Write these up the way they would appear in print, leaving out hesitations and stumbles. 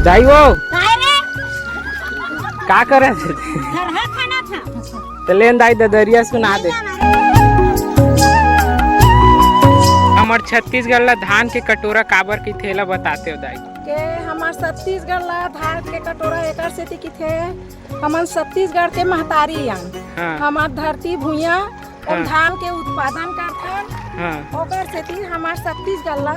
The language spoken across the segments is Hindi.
दाई वो रे? का करे थे? घरहा खाना था। तो लेन दाई ददरिया सुना दे। हमार छत्तीसगढ़ ला धान के कटोरा काबर की थेला बताते हो दाई? के हमार छत्तीसगढ़ ला धान के कटोरा एकर सेती की थे हमार छत्तीसगढ़ के महतारी हाँ। हमार धरती भुइया हाँ। धान के उत्पादन करथन। हाँ। ओकर सेती हमार छत्तीसगढ़ ला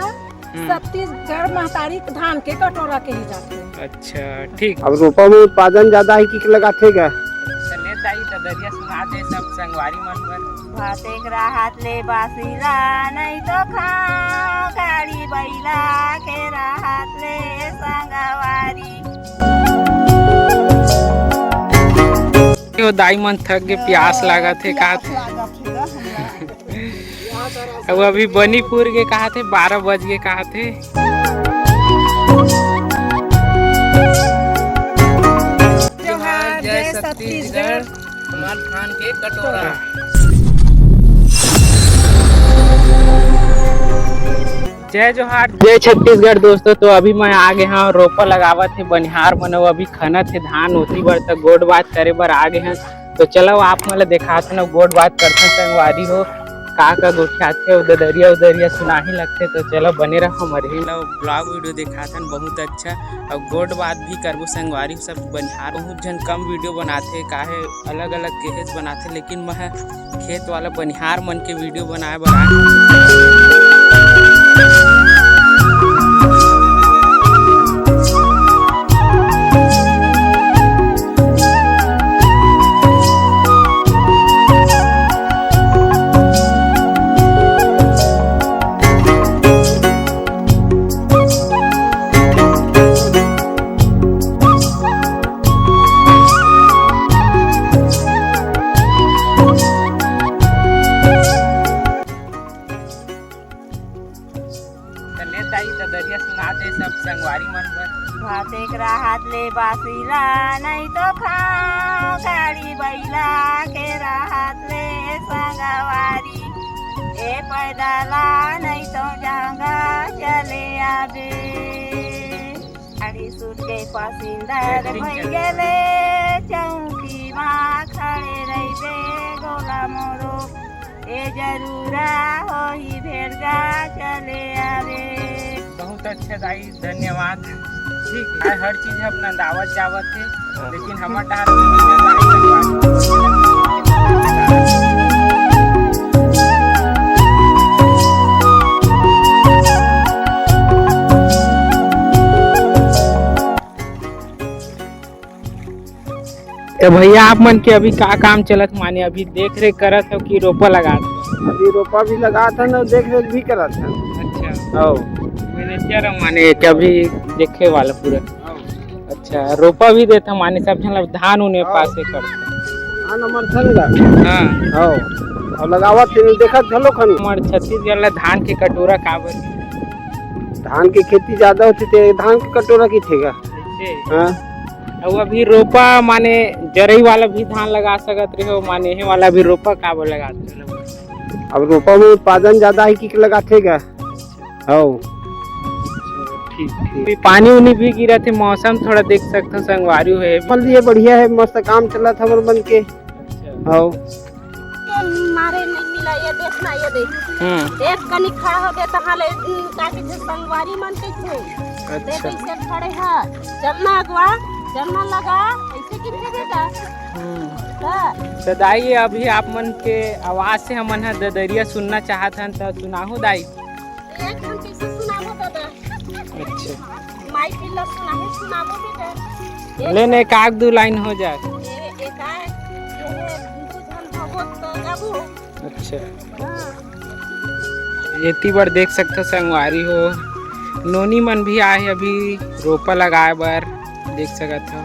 छत्तीसगढ़ महतारी धान के कटोरा के ही जाते। अच्छा ठीक। अब रोपा में उत्पादन ज्यादा है कि लगाथे गा? चले दाई ददरिया सुना दे सब संगवारी मन पर। भातेक राहत ले बासीला नहीं तो खाओ गाड़ी बैला के राहत ले संगवारी। यो दाई मन थक के प्यास लगा थे का थे? अब अभी बनीपुर के कहा थे 12 बज के कहा थे। जोहार जय छत्तीसगढ़। हमार धान के कटोरा। जय जोहार जय छत्तीसगढ़ दोस्तों। तो अभी मैं आ गए हाँ रोपा लगावत थे बनिहार मन अभी खना थे धान होती बर तक गोड बात करे बर आ गए हैं। तो चलो आप मतलब दिखाते ना गोड बात करते संगवारी हो का गोठियाते ददरिया उदरिया सुना ही लगते। तो चलो बने रहो हमारे ब्लॉग वीडियो दिखाते बहुत अच्छा। और गोड बात भी करबो संगवारी सब बनिहार बहुत जन कम वीडियो बनाते काहे अलग अलग केस बनाते लेकिन मैं खेत वाला बनिहार मन के वीडियो बनाए बना। ददरिया सुना दे सब संगवारी मन पर। भातेक राहत ले बासीला नहीं तो खाओ गाड़ी बैला के राहत ले संगवारी। ए पैदला नहीं तो जाऊंगा चले आबे गाड़ी सूट के पासिंदर भई गेले चौकी माँ खड़े रहिबे गोला मोरो ए जरूरा हो ही भेड़गा चले आवे। बहुत अच्छा दाई धन्यवाद। ठीक है हर चीज अपना दावत जावत है लेकिन हमारा तो भैया आप मन के अभी का काम चलत माने अभी देख रेख करत हो कि रोपा लगा? अभी रोपा भी लगा था ना देख रेख भी करा था। अच्छा ओ मैनेजर माने कि अभी देखे वाला पूरा। अच्छा रोपा भी देता माने सब जन धान उन्हें पासे करता। हाँ नंबर था हाँ और लगावत देखा चलो खन हमारे छत्तीसगढ़ ला धान के कटोरा काबर? धान की खेती ज्यादा होती थे धान के कटोरा की थेगा। हाँ अब अभी रोपा माने जरई वाला भी धान लगा सकत रहे हो माने हे वाला भी रोपा काबर लगाते हो? अब रोपा में उत्पादन ज्यादा है कि लगाथे गा? हाँ ठीक। पानी उनी भी गिरा थे मौसम थोड़ा देख सकते हो संगवारी है फल ये बढ़िया है मस्त काम चला था हमर मन के। हाँ मारे नहीं मिला ये देखना ये देख एक कनी खड़ा हो गया तहां ले काटी से संगवारी मन के देख कैसे खड़े है चलना अगवा चलना लगा ऐसे कितने बेटा। तो दाई अभी आप मन के आवाज से हमन है ददरिया सुनना चाहत हन तो सुनाहू दाई। एक हम कैसे सुनाबो दादा? अच्छा माइक ला सुनाबो बेटा। ले ने एक दो लाइन हो जाए। एक आए ये दू जन भगवत तो गाबू। अच्छा एती बार देख सकते संगवारी हो नोनी मन भी आए अभी रोपा लगाए बर देख सकत हो।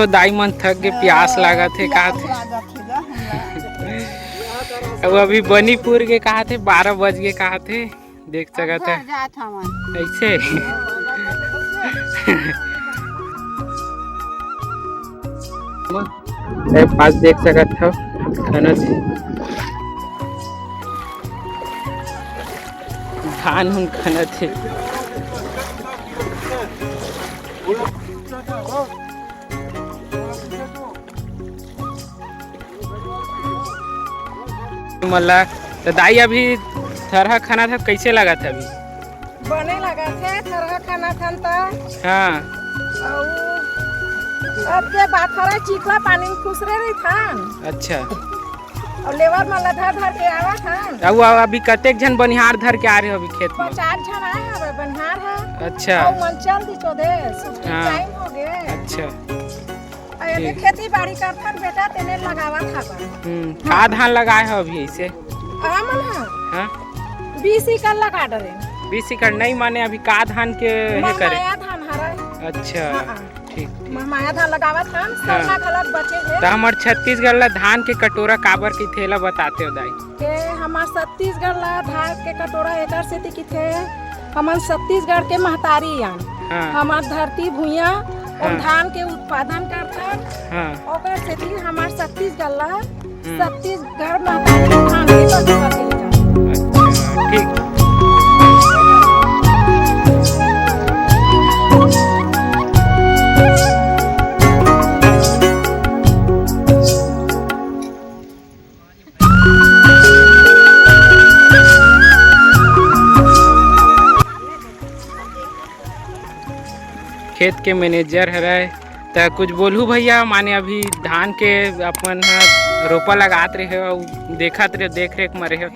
दाई मन थक के प्यास लगा थे का थे? अब अभी बनीपुर के कहा थे 12 बज के कहा थे देख सकते है ऐसे। पास देख सकत हो खनत धान हम खनत है। मला तो दाई अभी थरहा खाना था, कैसे लगा था अभी? बने लगा थे थरहा खाना था तो हाँ अब के बात थोड़ा चिकला पानी में खुसरे रही था। अच्छा और लेवर में लधा धर के आवा था। अब अभी कतेक जन बनिहार धर के आ रहे हो अभी खेत में? 4 जन आए हैं बनिहार है। अच्छा और मंचल दी चोदे सुबह हाँ। टाइम हो गए। अच्छा अरे खेती बाड़ी करता बेटा तेने लगावा था का धान लगाए हो अभी इसे? आमन है हाँ 20 एकड़ लगा डरे 20 एकड़ नहीं माने अभी का धान के हे करे? माया धान हरा। अच्छा हाँ। ठीक माया धान लगावा था सरना गलत बचे है। तो हमार छत्तीसगढ़ ला धान के कटोरा काबर की थेला बताते हो दाई? के हमार छत्तीसगढ़ ला धान के कटोरा एकर से की थे हमन छत्तीसगढ़ के महतारी यान हाँ हमार धरती भुइया और हाँ। धान के उत्पादन करथन। हाँ ओकर से हमार छत्तीसगढ़ ला छत्तीसगढ़ महतारी धान के कटोरा के अच्छा ठीक। खेत के मैनेजर है तो कुछ बोलू भैया, माने अभी धान के अपन रोपा लगात रहे हो, देखत रहे देख रेख में रहे हो?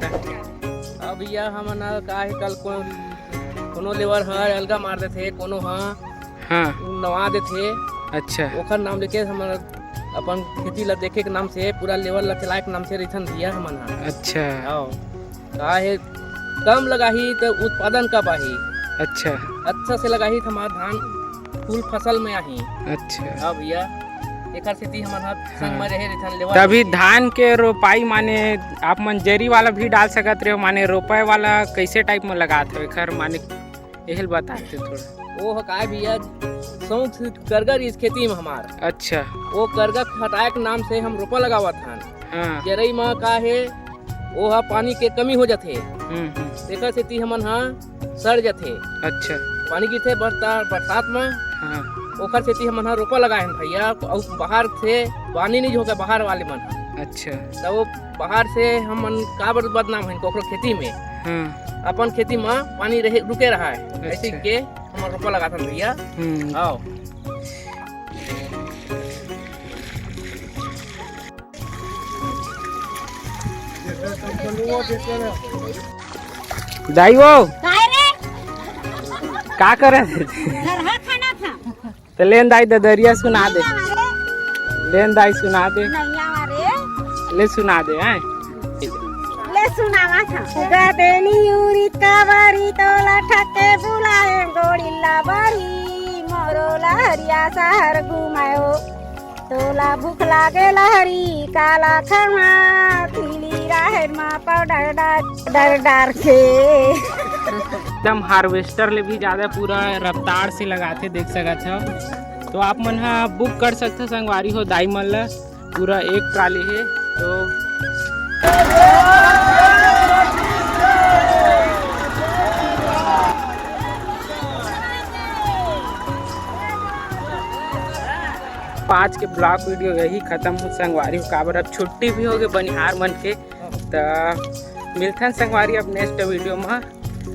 अब भैया हम का है कल कोनो लेवर है अलगा मार देते कोनो हाँ नवा देते। अच्छा ओखर नाम लेके हम अपन खेती ला देखे के नाम से पूरा लेवर ला चलाए के नाम से रिथन भैया हमन अच्छा का है कम लगाही तो उत्पादन कब आही। अच्छा से लगाही तो हमारा धान फूल फसल में आही। अच्छा हाँ भैया एकर से हमन संग में रहे रिथन लेवर। तभी धान के रोपाई माने आप मन जरी वाला भी डाल सकत रहे हो, माने रोपाई वाला कैसे टाइप में लगाते हो एकर माने यही बताते थोड़ा। वो का भैया सौंठ करगर इस खेती में हमार। अच्छा वो करगा हटाए के नाम से हम रोपा लगावत हन। हाँ जरई में का है वो पानी के कमी हो जाते तेकर सेती हमन सड़ जाते। अच्छा पानी गिरते बरसात में हाँ ओकर सेती हमन रोपा लगाए हन भैया। और बाहर से पानी नहीं होगा बाहर वाले मन। अच्छा तो वो बाहर से हमन का बदनाम है ओकरो खेती में। हाँ अपन खेती में पानी रहे रुके रहा है ऐसे अच्छा। के हमन रोपा लगाते हन भैया। आओ दाई वो का करे थे? थरहा खाना था तो लेन दाई दरिया सुना दे, लेन दाई सुना दे, नैया मारे ले सुना दे हैं ले सुनावा था। गदेनी उरी कावरी तोला ठके बुलाए गोड़िल्ला बरी मोरो लहरिया शहर घुमायो तोला भूख लागे लहरी काला खमा पीली राहर मा पाउडर डर डर के एकदम हार्वेस्टर ले भी ज़्यादा पूरा रफ्तार से लगाते देख सकते हो। तो आप मन बुक कर सकते हो संगवारी हो दाई मन ला, पूरा एक ट्राली है। तो आज के ब्लॉग वीडियो यही खत्म हो संगवारी हो, काबर अब छुट्टी भी हो गए बनिहार मन के। तो मिलथन संगवारी अब नेक्स्ट वीडियो में।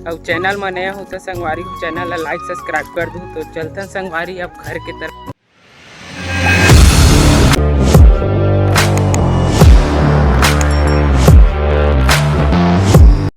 अब चैनल में नया हो तो संगवारी चैनल ला लाइक सब्सक्राइब कर दूँ। तो चलते संगवारी अब घर के तरफ।